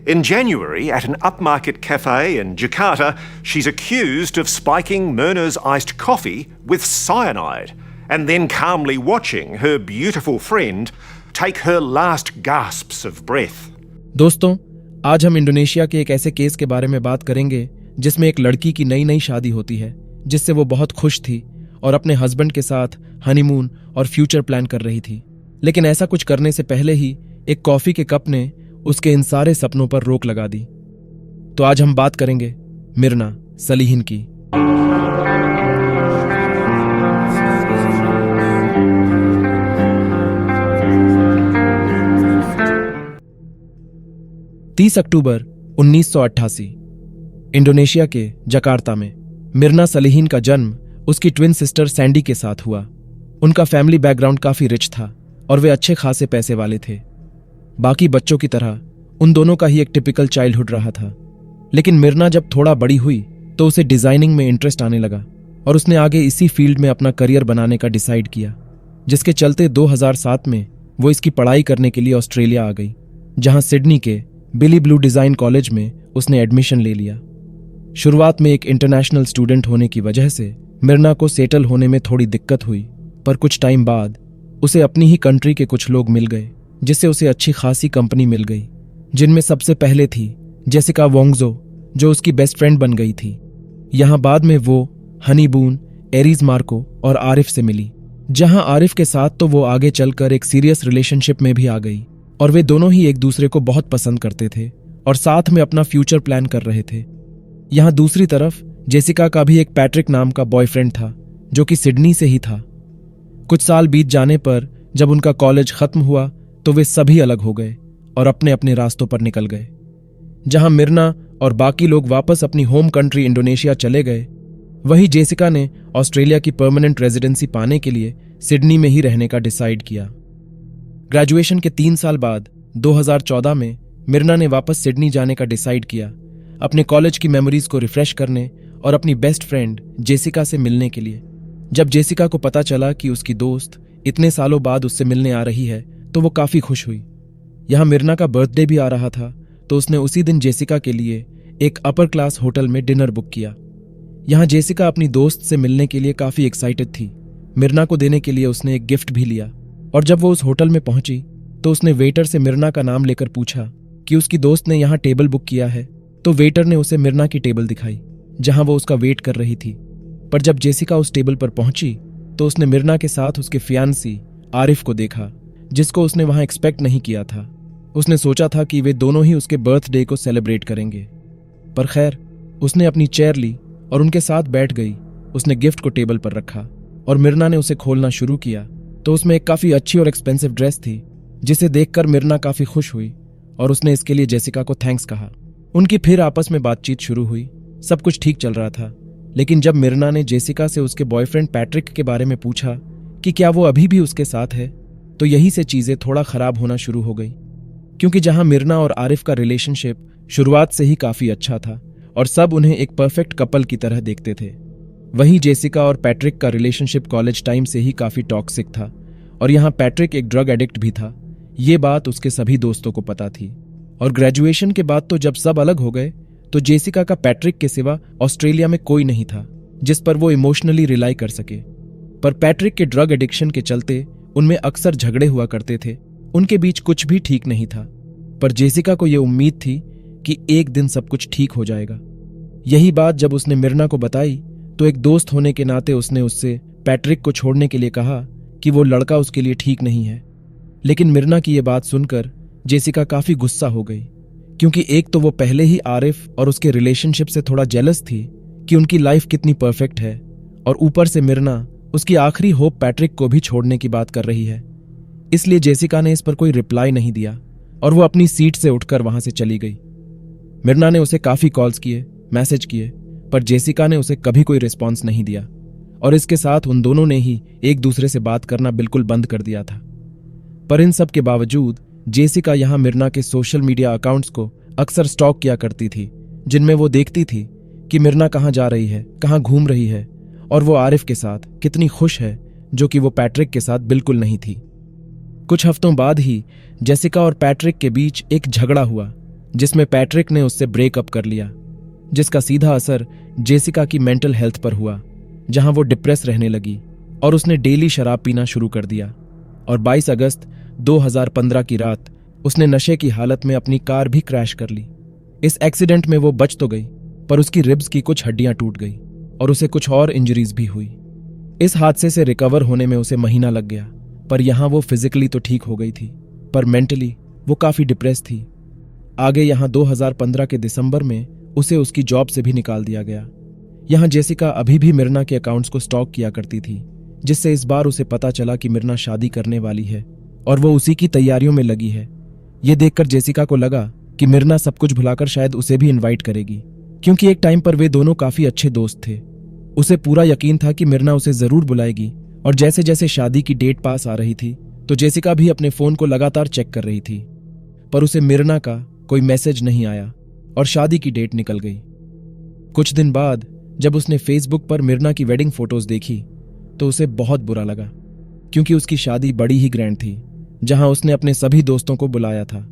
In January, at an upmarket cafe in Jakarta, she's accused of spiking Myrna's iced coffee with cyanide and then calmly watching her beautiful friend take her last gasps of breath. दोस्तों, आज हम Indonesia के एक ऐसे case के बारे में बात करेंगे जिसमें एक लड़की की नई नई शादी होती है, जिससे वो बहुत खुश थी और अपने हस्बैंड के साथ हनीमून और फ्यूचर प्लान कर रही थी। लेकिन ऐसा कुछ करने से पहले ही एक कॉफी के कप ने उसके इन सारे सपनों पर रोक लगा दी। तो आज हम बात करेंगे मिर्ना सलीहीन की। अक्टूबर 1988 इंडोनेशिया के जकार्ता में मिर्ना सलीहीन का जन्म उसकी ट्विन सिस्टर सैंडी के साथ हुआ। उनका फैमिली बैकग्राउंड काफी रिच था और वे अच्छे खासे पैसे वाले थे। बाकी बच्चों की तरह उन दोनों का ही एक टिपिकल चाइल्डहुड रहा था। लेकिन मिर्ना जब थोड़ा बड़ी हुई तो उसे डिजाइनिंग में इंटरेस्ट आने लगा और उसने आगे इसी फील्ड में अपना करियर बनाने का डिसाइड किया, जिसके चलते 2007 में वो इसकी पढ़ाई करने के लिए ऑस्ट्रेलिया आ गई, जहां सिडनी के बिली ब्लू डिजाइन कॉलेज में उसने एडमिशन ले लिया। शुरुआत में एक इंटरनेशनल स्टूडेंट होने की वजह से मिर्ना को सेटल होने में थोड़ी दिक्कत हुई, पर कुछ टाइम बाद उसे अपनी ही कंट्री के कुछ लोग मिल गए, जिससे उसे अच्छी खासी कंपनी मिल गई, जिनमें सबसे पहले थी जेसिका वोंगजो, जो उसकी बेस्ट फ्रेंड बन गई थी। यहां बाद में वो हनीबून, एरीज मार्को और आरिफ से मिली, जहां आरिफ के साथ तो वो आगे चलकर एक सीरियस रिलेशनशिप में भी आ गई और वे दोनों ही एक दूसरे को बहुत पसंद करते थे और साथ में अपना फ्यूचर प्लान कर रहे थे। यहां दूसरी तरफ जेसिका का भी एक पैट्रिक नाम का बॉयफ्रेंड था, जो कि सिडनी से ही था। कुछ साल बीत जाने पर जब उनका कॉलेज खत्म हुआ तो वे सभी अलग हो गए और अपने अपने रास्तों पर निकल गए। जहां मिर्ना और बाकी लोग वापस अपनी होम कंट्री इंडोनेशिया चले गए, वहीं जेसिका ने ऑस्ट्रेलिया की परमानेंट रेजिडेंसी पाने के लिए सिडनी में ही रहने का डिसाइड किया। ग्रेजुएशन के 3 साल बाद 2014 में मिर्ना ने वापस सिडनी जाने का डिसाइड किया, अपने कॉलेज की मेमोरीज को रिफ्रेश करने और अपनी बेस्ट फ्रेंड जेसिका से मिलने के लिए। जब जेसिका को पता चला कि उसकी दोस्त इतने सालों बाद उससे मिलने आ रही है तो वो काफी खुश हुई। यहां मिर्ना का बर्थडे भी आ रहा था, तो उसने उसी दिन जेसिका के लिए एक अपर क्लास होटल में डिनर बुक किया। यहां जेसिका अपनी दोस्त से मिलने के लिए काफी एक्साइटेड थी। मिर्ना को देने के लिए उसने एक गिफ्ट भी लिया और जब वो उस होटल में पहुंची तो उसने वेटर से मिर्ना का नाम लेकर पूछा कि उसकी दोस्त ने यहां टेबल बुक किया है। तो वेटर ने उसे मिर्ना की टेबल दिखाई, जहां वो उसका वेट कर रही थी। पर जब जेसिका उस टेबल पर पहुंची तो उसने मिर्ना के साथ उसके फियांसी आरिफ को देखा, जिसको उसने वहां एक्सपेक्ट नहीं किया था। उसने सोचा था कि वे दोनों ही उसके बर्थडे को सेलिब्रेट करेंगे, पर खैर उसने अपनी चेयर ली और उनके साथ बैठ गई। उसने गिफ्ट को टेबल पर रखा और मिर्ना ने उसे खोलना शुरू किया तो उसमें एक काफी अच्छी और एक्सपेंसिव ड्रेस थी, जिसे देखकर मिर्ना काफी खुश हुई और उसने इसके लिए जेसिका को थैंक्स कहा। उनकी फिर आपस में बातचीत शुरू हुई। सब कुछ ठीक चल रहा था, लेकिन जब मिर्ना ने जेसिका से उसके बॉयफ्रेंड पैट्रिक के बारे में पूछा कि क्या वो अभी भी उसके साथ है, तो यही से चीजें थोड़ा खराब होना शुरू हो गई। क्योंकि जहां मिर्ना और आरिफ का रिलेशनशिप शुरुआत से ही काफी अच्छा था और सब उन्हें एक परफेक्ट कपल की तरह देखते थे, वहीं जेसिका और पैट्रिक का रिलेशनशिप कॉलेज टाइम से ही काफी टॉक्सिक था और यहां पैट्रिक एक ड्रग एडिक्ट भी था। ये बात उसके सभी दोस्तों को पता थी और ग्रेजुएशन के बाद तो जब सब अलग हो गए तो जेसिका का पैट्रिक के सिवा ऑस्ट्रेलिया में कोई नहीं था जिस पर वो इमोशनली रिलाई कर सके। पर पैट्रिक के ड्रग एडिक्शन के चलते उनमें अक्सर झगड़े हुआ करते थे। उनके बीच कुछ भी ठीक नहीं था, पर जेसिका को यह उम्मीद थी कि एक दिन सब कुछ ठीक हो जाएगा। यही बात जब उसने मिर्ना को बताई तो एक दोस्त होने के नाते उसने उससे पैट्रिक को छोड़ने के लिए कहा कि वो लड़का उसके लिए ठीक नहीं है। लेकिन मिर्ना की यह बात सुनकर जेसिका काफी गुस्सा हो गई, क्योंकि एक तो वो पहले ही आरिफ और उसके रिलेशनशिप से थोड़ा जेलस थी कि उनकी लाइफ कितनी परफेक्ट है, और ऊपर से मिर्ना उसकी आखिरी होप पैट्रिक को भी छोड़ने की बात कर रही है। इसलिए जेसिका ने इस पर कोई रिप्लाई नहीं दिया और वो अपनी सीट से उठकर वहां से चली गई। मिर्ना ने उसे काफी कॉल्स किए, मैसेज किए, पर जेसिका ने उसे कभी कोई रिस्पॉन्स नहीं दिया और इसके साथ उन दोनों ने ही एक दूसरे से बात करना बिल्कुल बंद कर दिया था। पर इन सब के बावजूद जेसिका यहां मिर्ना के सोशल मीडिया अकाउंट्स को अक्सर स्टॉक किया करती थी, जिनमें वो देखती थी कि मिर्ना कहां जा रही है, कहां घूम रही है और वो आरिफ के साथ कितनी खुश है, जो कि वो पैट्रिक के साथ बिल्कुल नहीं थी। कुछ हफ्तों बाद ही जेसिका और पैट्रिक के बीच एक झगड़ा हुआ, जिसमें पैट्रिक ने उससे ब्रेकअप कर लिया, जिसका सीधा असर जेसिका की मेंटल हेल्थ पर हुआ, जहां वो डिप्रेस रहने लगी और उसने डेली शराब पीना शुरू कर दिया। और 22 अगस्त 2015 की रात उसने नशे की हालत में अपनी कार भी क्रैश कर ली। इस एक्सीडेंट में वो बच तो गई, पर उसकी रिब्स की कुछ हड्डियां टूट गई और उसे कुछ और इंजरीज भी हुई। इस हादसे से रिकवर होने में उसे महीना लग गया, पर यहां वो फिजिकली तो ठीक हो गई थी, पर मेंटली वो काफी डिप्रेस थी। आगे यहां 2015 के दिसंबर में उसे उसकी जॉब से भी निकाल दिया गया। यहां जेसिका अभी भी मिर्ना के अकाउंट्स को स्टॉक किया करती थी, जिससे इस बार उसे पता चला कि मिर्ना शादी करने वाली है और वो उसी की तैयारियों में लगी है। ये देखकर जेसिका को लगा कि मिर्ना सब कुछ भुलाकर शायद उसे भी इनवाइट करेगी, क्योंकि एक टाइम पर वे दोनों काफी अच्छे दोस्त थे। उसे पूरा यकीन था कि मिर्ना उसे जरूर बुलाएगी। और जैसे जैसे शादी की डेट पास आ रही थी तो जेसिका भी अपने फोन को लगातार चेक कर रही थी, पर उसे मिर्ना का कोई मैसेज नहीं आया और शादी की डेट निकल गई। कुछ दिन बाद जब उसने फेसबुक पर मिर्ना की वेडिंग फोटोज देखी तो उसे बहुत बुरा लगा, क्योंकि उसकी शादी बड़ी ही ग्रैंड थी, जहां उसने अपने सभी दोस्तों को बुलाया था,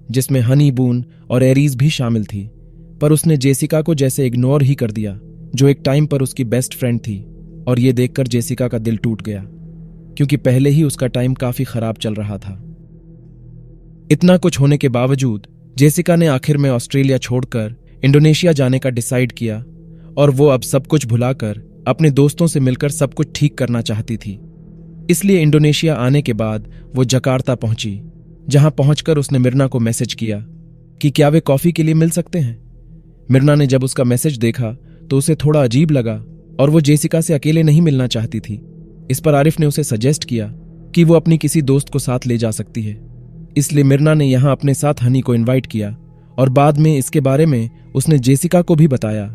जिसमें हनी बून और एरीज भी शामिल थी। पर उसने जेसिका को जैसे इग्नोर ही कर दिया, जो एक टाइम पर उसकी बेस्ट फ्रेंड थी। और ये देखकर जेसिका का दिल टूट गया, क्योंकि पहले ही उसका टाइम काफी खराब चल रहा था। इतना कुछ होने के बावजूद जेसिका ने आखिर में ऑस्ट्रेलिया छोड़कर इंडोनेशिया जाने का डिसाइड किया, और वो अब सब कुछ भुलाकर अपने दोस्तों से मिलकर सब कुछ ठीक करना चाहती थी। इसलिए इंडोनेशिया आने के बाद वो जकार्ता पहुंची, जहां पहुंचकर उसने मिर्ना को मैसेज किया कि क्या वे कॉफी के लिए मिल सकते हैं। मिर्ना ने जब उसका मैसेज देखा तो उसे थोड़ा अजीब लगा और वो जेसिका से अकेले नहीं मिलना चाहती थी। इस पर आरिफ ने उसे सजेस्ट किया कि वो अपनी किसी दोस्त को साथ ले जा सकती है। इसलिए मिर्ना ने यहां अपने साथ हनी को इनवाइट किया और बाद में इसके बारे में उसने जेसिका को भी बताया।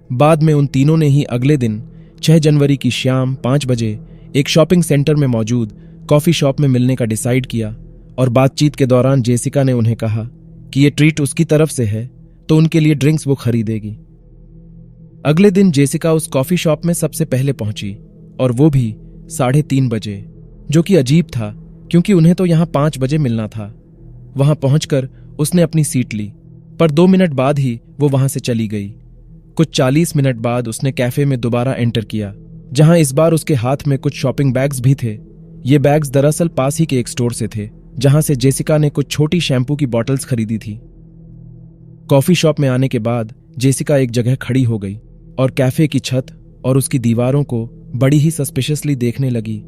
बाद में उन तीनों ने ही अगले दिन 6 जनवरी की शाम 5 बजे एक शॉपिंग सेंटर में मौजूद कॉफी शॉप में मिलने का डिसाइड किया। और बातचीत के दौरान जेसिका ने उन्हें कहा कि ये ट्रीट उसकी तरफ से है, तो उनके लिए ड्रिंक्स वो खरीदेगी। अगले दिन जेसिका उस कॉफी शॉप में सबसे पहले पहुंची, और वो भी 3:30 बजे, जो कि अजीब था क्योंकि उन्हें तो यहां 5 बजे मिलना था। वहां पहुंचकर उसने अपनी सीट ली, पर 2 मिनट बाद ही वो वहां से चली गई। कुछ 40 मिनट बाद उसने कैफे में दोबारा एंटर किया, जहां इस बार उसके हाथ में कुछ शॉपिंग बैग्स भी थे। ये बैग्स दरअसल पास ही के एक स्टोर से थे, जहां से जेसिका ने कुछ छोटी शैम्पू की बॉटल्स खरीदी थी। कॉफी शॉप में आने के बाद जेसिका एक जगह खड़ी हो गई और कैफे की छत और उसकी दीवारों को बड़ी ही सस्पिशियसली देखने लगी।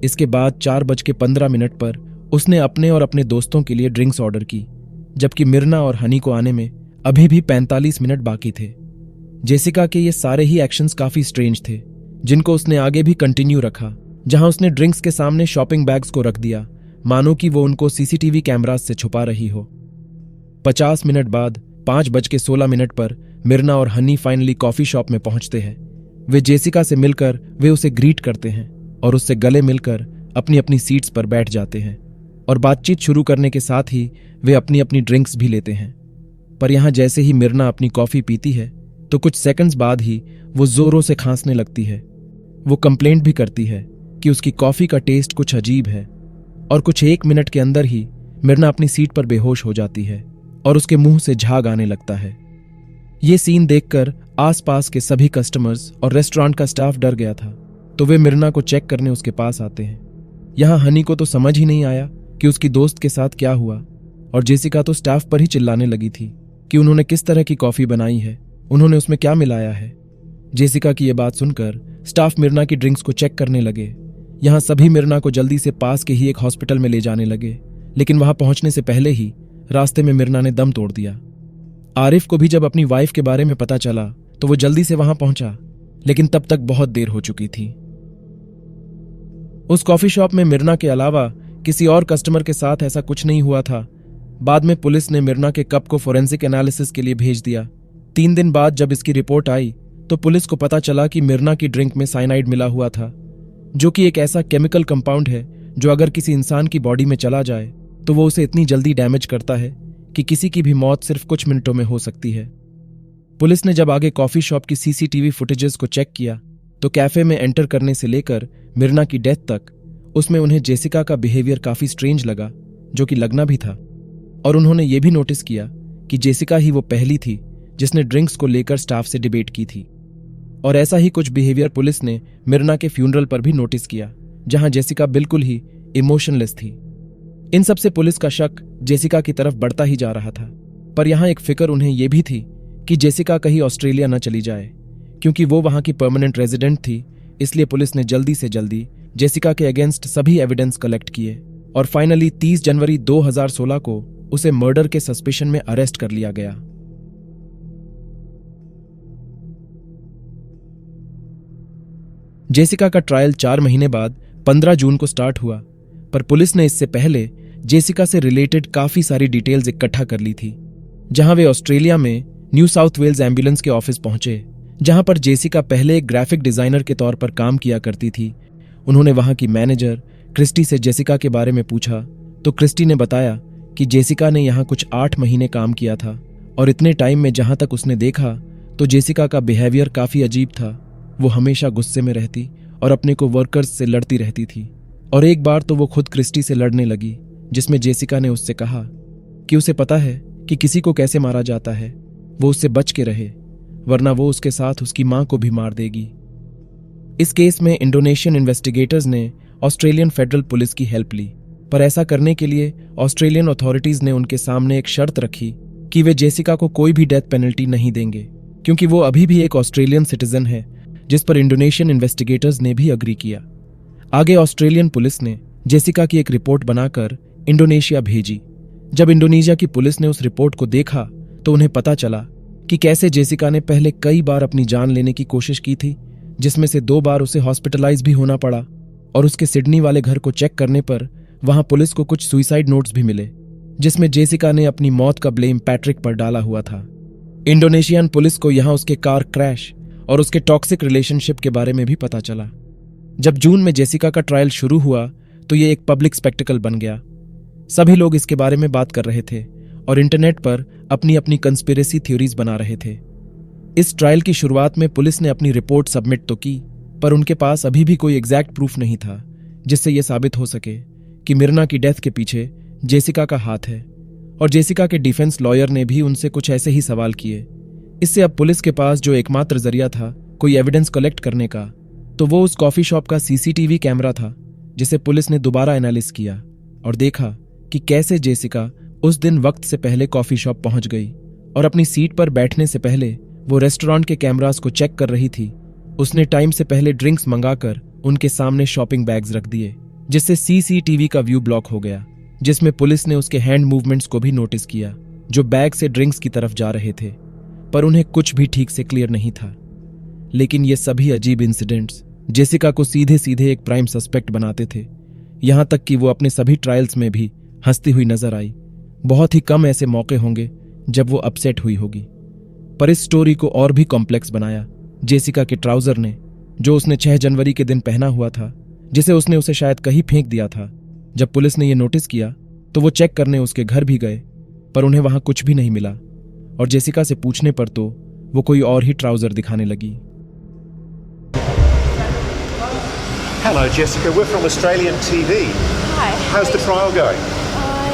इसके बाद 4:15 पर उसने अपने और अपने दोस्तों के लिए ड्रिंक्स ऑर्डर की, जबकि मिर्ना और हनी को आने में अभी भी 45 मिनट बाकी थे। जेसिका के ये सारे ही एक्शंस काफी स्ट्रेंज थे, जिनको उसने आगे भी कंटिन्यू रखा, जहां उसने ड्रिंक्स के सामने शॉपिंग बैग्स को रख दिया, मानो कि वो उनको सीसीटीवी कैमरास से छुपा रही हो। 50 मिनट बाद 5:16 पर मिर्ना और हनी फाइनली कॉफी शॉप में पहुंचते हैं। वे जेसिका से मिलकर वे उसे ग्रीट करते हैं और उससे गले मिलकर अपनी अपनी सीट्स पर बैठ जाते हैं, और बातचीत शुरू करने के साथ ही वे अपनी अपनी ड्रिंक्स भी लेते हैं। पर यहां जैसे ही मिर्ना अपनी कॉफी पीती है तो कुछ सेकंड्स बाद ही वो जोरों से खांसने लगती है। वो कंप्लेंट भी करती है कि उसकी कॉफी का टेस्ट कुछ अजीब है, और कुछ 1 मिनट के अंदर ही मिर्ना अपनी सीट पर बेहोश हो जाती है और उसके मुंह से झाग आने लगता है। ये सीन देखकर आसपास के सभी कस्टमर्स और रेस्टोरेंट का स्टाफ डर गया था, तो वे मिर्ना को चेक करने उसके पास आते हैं। यहां हनी को तो समझ ही नहीं आया कि उसकी दोस्त के साथ क्या हुआ, और जेसिका तो स्टाफ पर ही चिल्लाने लगी थी कि उन्होंने किस तरह की कॉफी बनाई है, उन्होंने उसमें क्या मिलाया है। जेसिका की यह बात सुनकर स्टाफ मिर्ना की ड्रिंक्स को चेक करने लगे। यहां सभी मिर्ना को जल्दी से पास के ही एक हॉस्पिटल में ले जाने लगे, लेकिन वहां पहुंचने से पहले ही रास्ते में मिर्ना ने दम तोड़ दिया। आरिफ को भी जब अपनी वाइफ के बारे में पता चला तो वो जल्दी से वहां पहुंचा, लेकिन तब तक बहुत देर हो चुकी थी। उस कॉफी शॉप में मिर्ना के अलावा किसी और कस्टमर के साथ ऐसा कुछ नहीं हुआ था। बाद में पुलिस ने मिर्ना के कप को फोरेंसिक एनालिसिस के लिए भेज दिया। 3 दिन बाद जब इसकी रिपोर्ट आई तो पुलिस को पता चला कि मिर्ना की ड्रिंक में साइनाइड मिला हुआ था, जो कि एक ऐसा केमिकल कंपाउंड है जो अगर किसी इंसान की बॉडी में चला जाए तो वो उसे इतनी जल्दी डैमेज करता है कि किसी की भी मौत सिर्फ कुछ मिनटों में हो सकती है। पुलिस ने जब आगे कॉफी शॉप की सीसीटीवी फुटेजेस को चेक किया तो कैफे में एंटर करने से लेकर मिर्ना की डेथ तक उसमें उन्हें जेसिका का बिहेवियर काफी स्ट्रेंज लगा, जो कि लगना भी था। और उन्होंने ये भी नोटिस किया कि जेसिका ही वो पहली थी जिसने ड्रिंक्स को लेकर स्टाफ से डिबेट की थी। और ऐसा ही कुछ बिहेवियर पुलिस ने मिर्ना के फ्यूनरल पर भी नोटिस किया, जहां जेसिका बिल्कुल ही इमोशनलेस थी। इन सब से पुलिस का शक जेसिका की तरफ बढ़ता ही जा रहा था, पर यहां एक फिक्र उन्हें यह भी थी कि जेसिका कहीं ऑस्ट्रेलिया न चली जाए, क्योंकि वो वहां की परमानेंट रेजिडेंट थी। इसलिए पुलिस ने जल्दी से जल्दी जेसिका के अगेंस्ट सभी एविडेंस कलेक्ट किए और फाइनली 30 जनवरी 2016 को उसे मर्डर के सस्पिशन में अरेस्ट कर लिया गया। जेसिका का ट्रायल 4 महीने बाद 15 जून को स्टार्ट हुआ, पर पुलिस ने इससे पहले जेसिका से रिलेटेड काफी सारी डिटेल्स इकट्ठा कर ली थी। जहां वे ऑस्ट्रेलिया में न्यू साउथ वेल्स एम्बुलेंस के ऑफिस पहुंचे, जहां पर जेसिका पहले एक ग्राफिक डिजाइनर के तौर पर काम किया करती थी। उन्होंने वहां की मैनेजर क्रिस्टी से जेसिका के बारे में पूछा तो क्रिस्टी ने बताया कि जेसिका ने यहां कुछ 8 महीने काम किया था और इतने टाइम में जहां तक उसने देखा तो जेसिका का बिहेवियर काफी अजीब था। वो हमेशा गुस्से में रहती और अपने को वर्कर्स से लड़ती रहती थी, और एक बार तो वो खुद क्रिस्टी से लड़ने लगी, जिसमें जेसिका ने उससे कहा कि उसे पता है कि किसी को कैसे मारा जाता है, वो उससे बच के रहे, वरना वो उसके साथ उसकी मां को भी मार देगी। इस केस में इंडोनेशियन इन्वेस्टिगेटर्स ने ऑस्ट्रेलियन फेडरल पुलिस की हेल्प ली, पर ऐसा करने के लिए ऑस्ट्रेलियन अथॉरिटीज ने उनके सामने एक शर्त रखी कि वे जेसिका को कोई भी डेथ पेनल्टी नहीं देंगे, क्योंकि वो अभी भी एक ऑस्ट्रेलियन सिटीजन है, जिस पर इंडोनेशियन इन्वेस्टिगेटर्स ने भी अग्री किया। आगे ऑस्ट्रेलियन पुलिस ने जेसिका की एक रिपोर्ट बनाकर इंडोनेशिया भेजी। जब इंडोनेशिया की पुलिस ने उस रिपोर्ट को देखा तो उन्हें पता चला कि कैसे जेसिका ने पहले कई बार अपनी जान लेने की कोशिश की थी, जिसमें से 2 बार उसे हॉस्पिटलाइज भी होना पड़ा, और उसके सिडनी वाले घर को चेक करने पर वहां पुलिस को कुछ सुइसाइड नोट्स भी मिले, जिसमें जेसिका ने अपनी मौत का ब्लेम पैट्रिक पर डाला हुआ था। इंडोनेशियन पुलिस को यहां उसके कार क्रैश और उसके टॉक्सिक रिलेशनशिप के बारे में भी पता चला। जब जून में जेसिका का ट्रायल शुरू हुआ तो ये एक पब्लिक स्पेक्टिकल बन गया। सभी लोग इसके बारे में बात कर रहे थे और इंटरनेट पर अपनी अपनी कंस्पिरेसी थ्योरीज बना रहे थे। इस ट्रायल की शुरुआत में पुलिस ने अपनी रिपोर्ट सबमिट तो की, पर उनके पास अभी भी कोई एग्जैक्ट प्रूफ नहीं था जिससे यह साबित हो सके कि मिर्ना की डेथ के पीछे जेसिका का हाथ है। और जेसिका के डिफेंस लॉयर ने भी उनसे कुछ ऐसे ही सवाल किए। इससे अब पुलिस के पास जो एकमात्र जरिया था कोई एविडेंस कलेक्ट करने का, तो वो उस कॉफी शॉप का सीसीटीवी कैमरा था, जिसे पुलिस ने दोबारा एनालिसिस किया और देखा कि कैसे जेसिका उस दिन वक्त से पहले कॉफी शॉप पहुंच गई और अपनी सीट पर बैठने से पहले वो रेस्टोरेंट के कैमरास को चेक कर रही थी। उसने टाइम से पहले ड्रिंक्स मंगाकर उनके सामने शॉपिंग बैग्स रख दिए, जिससे सीसीटीवी का व्यू ब्लॉक हो गया, जिसमें पुलिस ने उसके हैंड मूवमेंट्स को भी नोटिस किया जो बैग से ड्रिंक्स की तरफ जा रहे थे, पर उन्हें कुछ भी ठीक से क्लियर नहीं था। लेकिन ये सभी अजीब इंसिडेंट्स जेसिका को सीधे सीधे एक प्राइम सस्पेक्ट बनाते थे, यहां तक कि वो अपने सभी ट्रायल्स में भी हंसती हुई नजर आई। बहुत ही कम ऐसे मौके होंगे जब वो अपसेट हुई होगी। पर इस स्टोरी को और भी कॉम्प्लेक्स बनाया जेसिका के ट्राउजर ने, जो उसने 6 जनवरी के दिन पहना हुआ था, जिसे उसने उसे शायद कहीं फेंक दिया था। जब पुलिस ने यह नोटिस किया तो वो चेक करने उसके घर भी गए, पर उन्हें वहां कुछ भी नहीं मिला, और जेसिका से पूछने पर तो वो कोई और ही ट्राउजर दिखाने लगी। Hello, Jessica. We're from Australian TV. Hi. How's the trial going?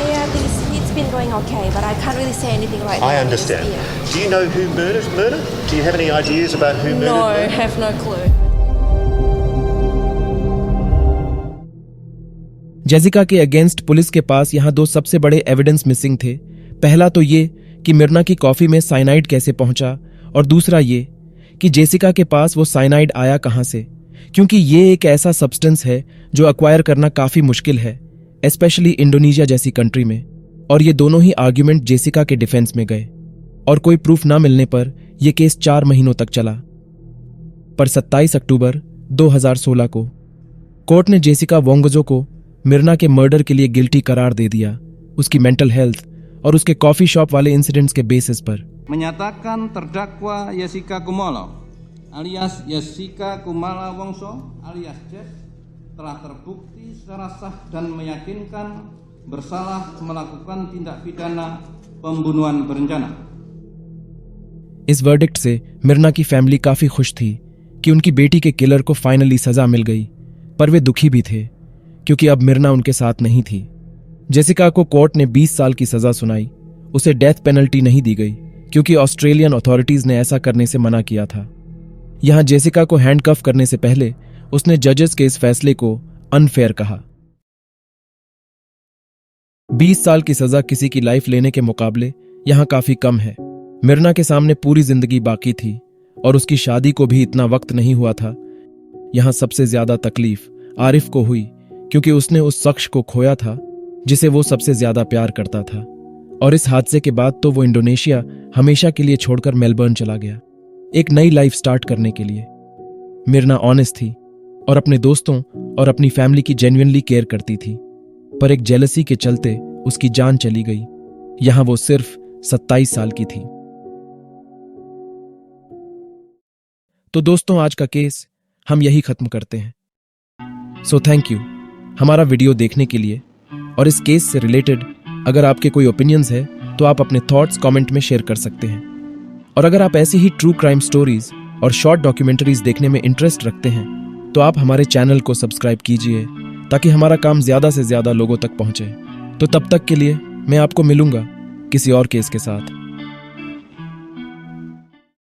Yeah, it's been going okay, but I can't really say anything right now. I understand. Yeah. Do you know who murdered Myrna? Do you have any ideas about who No, murdered I Myrna? have no clue. Jessica के against police के पास यहां 2 सबसे बड़े evidence missing थे। पहला तो ये कि मिर्ना की कॉफी में साइनाइड कैसे पहुंचा, और दूसरा ये कि जेसिका के पास वो साइनाइड आया कहां से, क्योंकि ये एक ऐसा सब्सटेंस है जो अक्वायर करना काफी मुश्किल है, स्पेशली इंडोनेशिया जैसी कंट्री में। और ये दोनों ही आर्ग्यूमेंट जेसिका के डिफेंस में गए, और कोई प्रूफ ना मिलने पर यह केस 4 महीनों तक चला। पर 27 अक्टूबर 2016 को कोर्ट ने जेसिका वोंगजो को मिर्ना के मर्डर के लिए गिल्टी करार दे दिया, उसकी मेंटल हेल्थ और उसके कॉफी शॉप वाले इंसिडेंट्स के बेसिस पर। Menyatakan terdakwa Jessica Kumolo alias Jessica Kumala Wongso alias Jess telah terbukti secara sah dan meyakinkan bersalah melakukan tindak pidana pembunuhan berencana। इस वर्डिक्ट से मिर्ना की फैमिली काफी खुश थी कि उनकी बेटी के किलर को फाइनली सजा मिल गई, पर वे दुखी भी थे क्योंकि अब मिर्ना उनके साथ नहीं थी। जेसिका को कोर्ट ने 20 साल की सजा सुनाई उसे डेथ पेनल्टी नहीं दी गई क्योंकि ऑस्ट्रेलियन अथॉरिटीज ने ऐसा करने से मना किया था। यहां जेसिका को हैंडकफ करने से पहले उसने जजेस के इस फैसले को अनफेयर कहा। 20 साल की सजा किसी की लाइफ लेने के मुकाबले यहां काफी कम है। मिर्ना के सामने पूरी जिंदगी बाकी थी और उसकी शादी को भी इतना वक्त नहीं हुआ था। यहां सबसे ज्यादा तकलीफ आरिफ को हुई क्योंकि उसने उस शख्स को खोया था जिसे वो सबसे ज्यादा प्यार करता था, और इस हादसे के बाद तो वो इंडोनेशिया हमेशा के लिए छोड़कर मेलबर्न चला गया, एक नई लाइफ स्टार्ट करने के लिए। मिर्ना ऑनेस्ट थी और अपने दोस्तों और अपनी फैमिली की जेन्युइनली केयर करती थी, पर एक जेलसी के चलते उसकी जान चली गई। यहां वो सिर्फ 27 साल की थी। तो दोस्तों, आज का केस हम यही खत्म करते हैं। सो थैंक यू हमारा वीडियो देखने के लिए, और इस केस से रिलेटेड अगर आपके कोई ओपिनियंस है तो आप अपने थॉट्स कमेंट में शेयर कर सकते हैं। और अगर आप ऐसी ही ट्रू क्राइम स्टोरीज और शॉर्ट डॉक्यूमेंट्रीज देखने में इंटरेस्ट रखते हैं तो आप हमारे चैनल को सब्सक्राइब कीजिए ताकि हमारा काम ज्यादा से ज्यादा लोगों तक पहुंचे। तो तब तक के लिए मैं आपको मिलूंगा किसी और केस के साथ।